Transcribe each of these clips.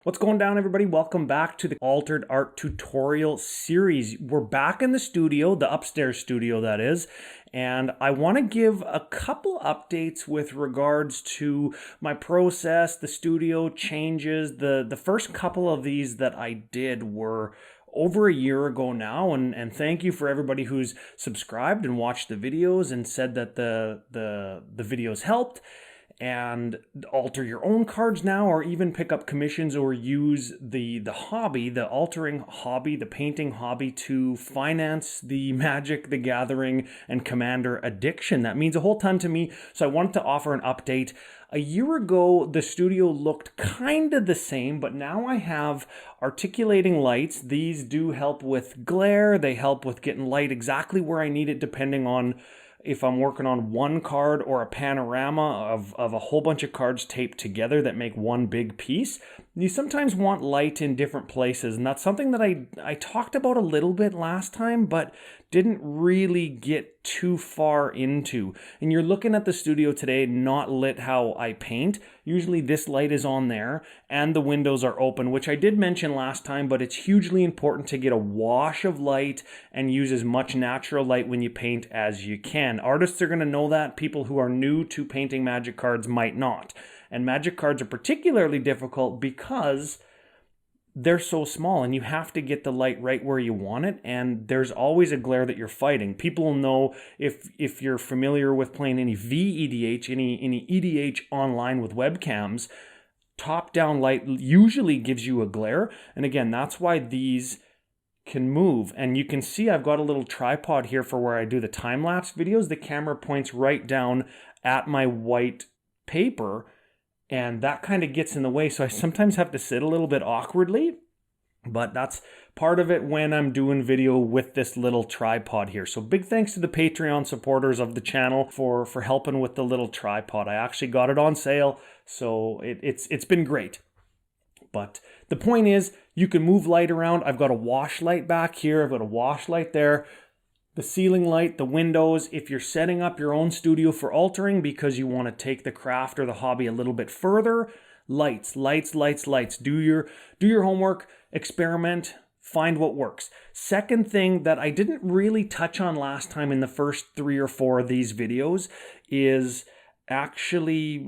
What's going down, everybody? Welcome back to the Altered Art tutorial series. We're back in the studio, the upstairs studio that is, and I want to give a couple updates with regards to my process, the studio changes. The first couple of these that I did were over a year ago now, and thank you for everybody who's subscribed and watched the videos and said that the videos helped. And alter your own cards now, or even pick up commissions or use the hobby, the altering hobby, the painting hobby to finance the Magic, the Gathering, and Commander addiction. That means a whole ton to me, so I wanted to offer an update. A year ago, the studio looked kind of the same, but now I have articulating lights. These do help with glare. They help with getting light exactly where I need it, depending on if I'm working on one card or a panorama of a whole bunch of cards taped together that make one big piece. You sometimes want light in different places, and that's something that I talked about a little bit last time, but didn't really get too far into. And you're looking at the studio today, not lit how I paint. Usually this light is on there, and the windows are open, which I did mention last time, but it's hugely important to get a wash of light and use as much natural light when you paint as you can. Artists are going to know that. People who are new to painting Magic cards might not. And Magic cards are particularly difficult because they're so small and you have to get the light right where you want it, and there's always a glare that you're fighting. People will know if you're familiar with playing any VEDH, any EDH online with webcams, top-down light usually gives you a glare. And again, that's why these can move. And you can see I've got a little tripod here for where I do the time-lapse videos. The camera points right down at my white paper, and that kind of gets in the way, so I sometimes have to sit a little bit awkwardly, but that's part of it when I'm doing video with this little tripod here. So big thanks to the Patreon supporters of the channel for helping with the little tripod. I actually got it on sale, so it's been great. But the point is, you can move light around. I've got a wash light back here. I've got a wash light there. The ceiling light, the windows. If you're setting up your own studio for altering because you want to take the craft or the hobby a little bit further, lights, lights, lights, lights. Do your homework, experiment, find what works. Second thing that I didn't really touch on last time in the first 3 or 4 of these videos is actually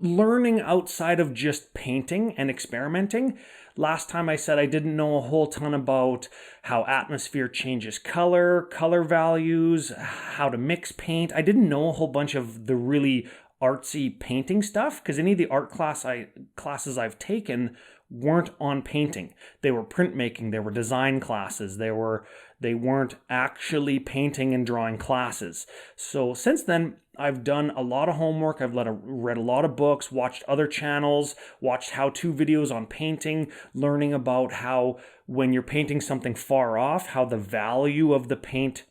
learning outside of just painting and experimenting. Last time I said I didn't know a whole ton about how atmosphere changes color values, how to mix paint. I didn't know a whole bunch of the really artsy painting stuff because any of the art classes I've taken weren't on painting. They were printmaking, they were design classes, they weren't actually painting and drawing classes. So since then, I've done a lot of homework. I've read a lot of books, watched other channels, watched how-to videos on painting, learning about how when you're painting something far off, how the value of the paint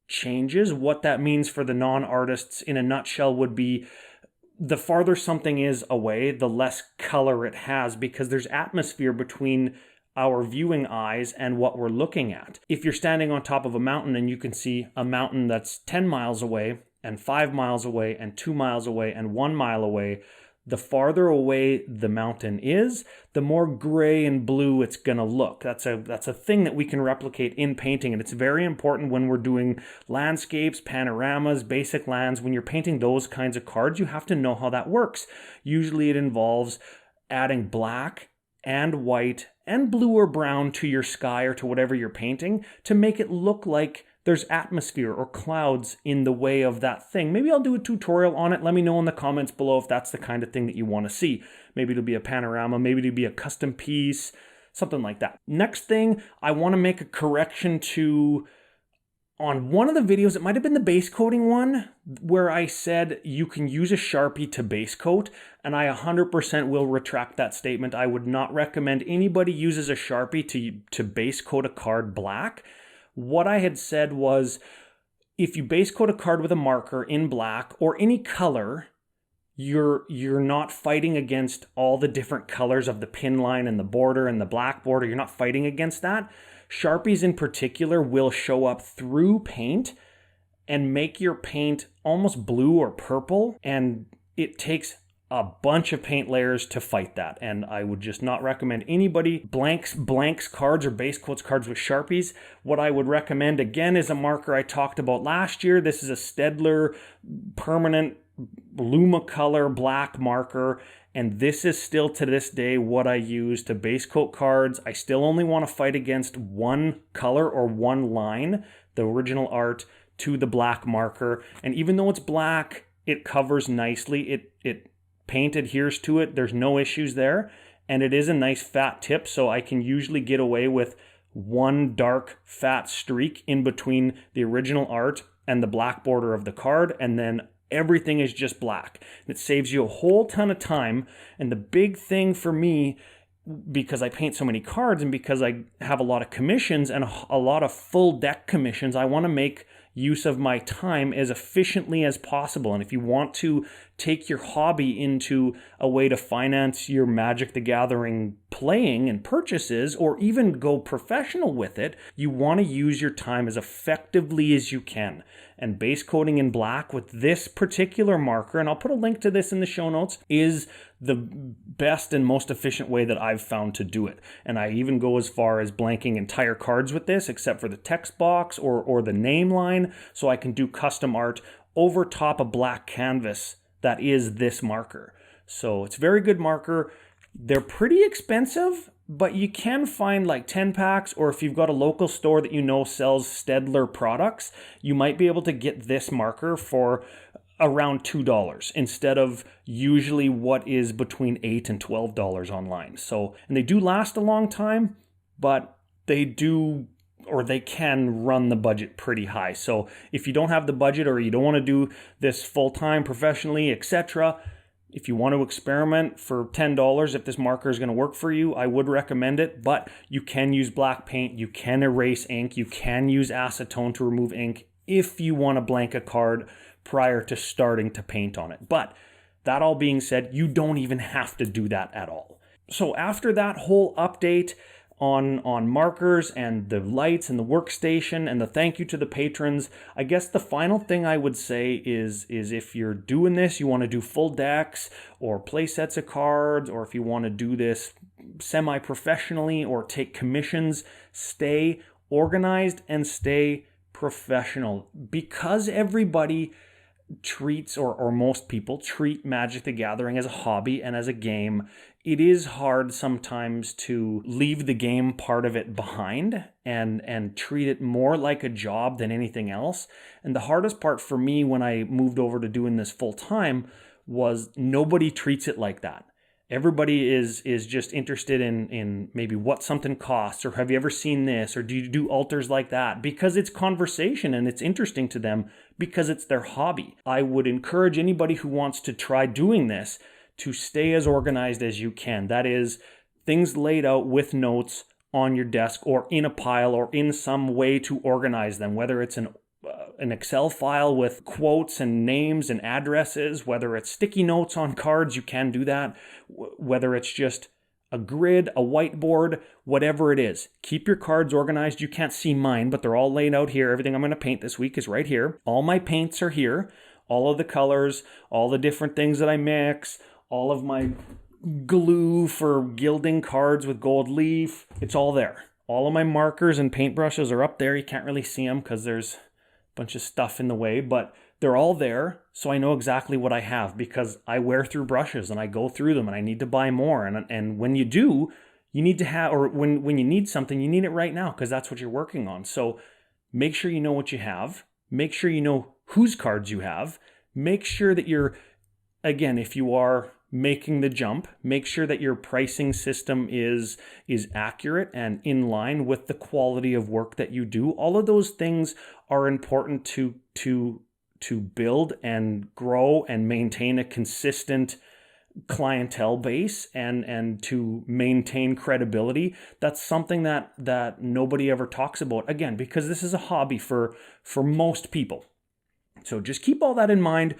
changes. What that means for the non-artists in a nutshell would be the farther something is away, the less color it has, because there's atmosphere between our viewing eyes and what we're looking at. If you're standing on top of a mountain and you can see a mountain that's 10 miles away and 5 miles away and 2 miles away and 1 mile away, the farther away the mountain is, the more gray and blue it's gonna look. That's a thing that we can replicate in painting, and it's very important when we're doing landscapes, panoramas, basic lands. When you're painting those kinds of cards, you have to know how that works. Usually it involves adding black and white and blue or brown to your sky or to whatever you're painting to make it look like there's atmosphere or clouds in the way of that thing. Maybe I'll do a tutorial on it. Let me know in the comments below if that's the kind of thing that you want to see. Maybe it'll be a panorama, maybe it'll be a custom piece, something like that. Next thing, I want to make a correction to, on one of the videos, it might have been the base coating one, where I said you can use a Sharpie to base coat, and I 100% will retract that statement. I would not recommend anybody uses a Sharpie to base coat a card black. What I had said was, if you base coat a card with a marker in black or any color, you're not fighting against all the different colors of the pin line and the border and the black border. You're not fighting against that. Sharpies in particular will show up through paint and make your paint almost blue or purple, and it takes a bunch of paint layers to fight that. And I would just not recommend anybody blanks cards or base coats cards with Sharpies. What I would recommend again is a marker I talked about last year. This is a Stedler permanent Lumacolor black marker. And this is still to this day what I use to base coat cards. I still only want to fight against one color or one line, the original art, to the black marker. And even though it's black, it covers nicely. It paint adheres to it. There's no issues there. And it is a nice fat tip, so I can usually get away with one dark fat streak in between the original art and the black border of the card, and then everything is just black. It saves you a whole ton of time. And the big thing for me, because I paint so many cards and because I have a lot of commissions and a lot of full deck commissions, I want to make use of my time as efficiently as possible. And if you want to take your hobby into a way to finance your Magic the Gathering playing and purchases, or even go professional with it, you want to use your time as effectively as you can. And base coating in black with this particular marker, and I'll put a link to this in the show notes, is the best and most efficient way that I've found to do it. And I even go as far as blanking entire cards with this, except for the text box or the name line, so I can do custom art over top a black canvas that is this marker. So it's a very good marker. They're pretty expensive, but you can find like 10 packs, or if you've got a local store that you know sells Stedler products, you might be able to get this marker for around $2 instead of usually what is between $8 and $12 online. So, and they do last a long time, but they can run the budget pretty high. So if you don't have the budget, or you don't want to do this full-time professionally, etc., if you want to experiment for $10, if this marker is going to work for you, I would recommend it. But you can use black paint, you can erase ink, you can use acetone to remove ink if you want to blank a card prior to starting to paint on it. But that all being said, you don't even have to do that at all. So after that whole update on markers and the lights and the workstation and the thank you to the patrons, I guess the final thing I would say is if you're doing this, you want to do full decks or play sets of cards, or if you want to do this semi-professionally or take commissions, stay organized and stay professional, because everybody treats, or most people treat Magic the Gathering as a hobby and as a game. It is hard sometimes to leave the game part of it behind and treat it more like a job than anything else. And the hardest part for me when I moved over to doing this full time was nobody treats it like that. Everybody is just interested in maybe what something costs, or have you ever seen this, or do you do altars like that? Because it's conversation and it's interesting to them because it's their hobby. I would encourage anybody who wants to try doing this to stay as organized as you can. That is, things laid out with notes on your desk or in a pile or in some way to organize them, whether it's an Excel file with quotes and names and addresses, whether it's sticky notes on cards, you can do that, whether it's just a grid, a whiteboard, whatever it is. Keep your cards organized. You can't see mine, but they're all laid out here. Everything I'm going to paint this week is right here. All my paints are here. All of the colors, all the different things that I mix, all of my glue for gilding cards with gold leaf. It's all there. All of my markers and paintbrushes are up there. You can't really see them because there's a bunch of stuff in the way, but they're all there. So I know exactly what I have because I wear through brushes and I go through them and I need to buy more. And when you do, you need to have, or when you need something, you need it right now because that's what you're working on. So make sure you know what you have. Make sure you know whose cards you have. Make sure that you're, again, if you are making the jump, make sure that your pricing system is accurate and in line with the quality of work that you do. All of those things are important to build and grow and maintain a consistent clientele base and to maintain credibility. That's something that nobody ever talks about, again, because this is a hobby for most people. So just keep all that in mind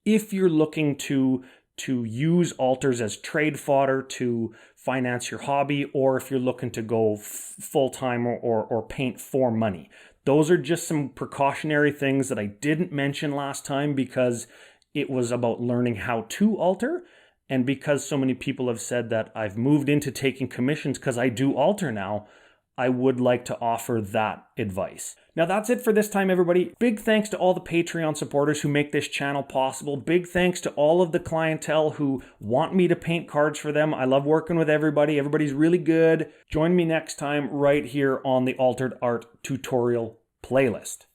if you're looking to use altars as trade fodder to finance your hobby, or if you're looking to go full-time or paint for money. Those are just some precautionary things that I didn't mention last time because it was about learning how to alter. And because so many people have said that I've moved into taking commissions because I do alter now, I would like to offer that advice. Now that's it for this time, everybody. Big thanks to all the Patreon supporters who make this channel possible. Big thanks to all of the clientele who want me to paint cards for them. I love working with everybody. Everybody's really good. Join me next time right here on the Altered Art tutorial playlist.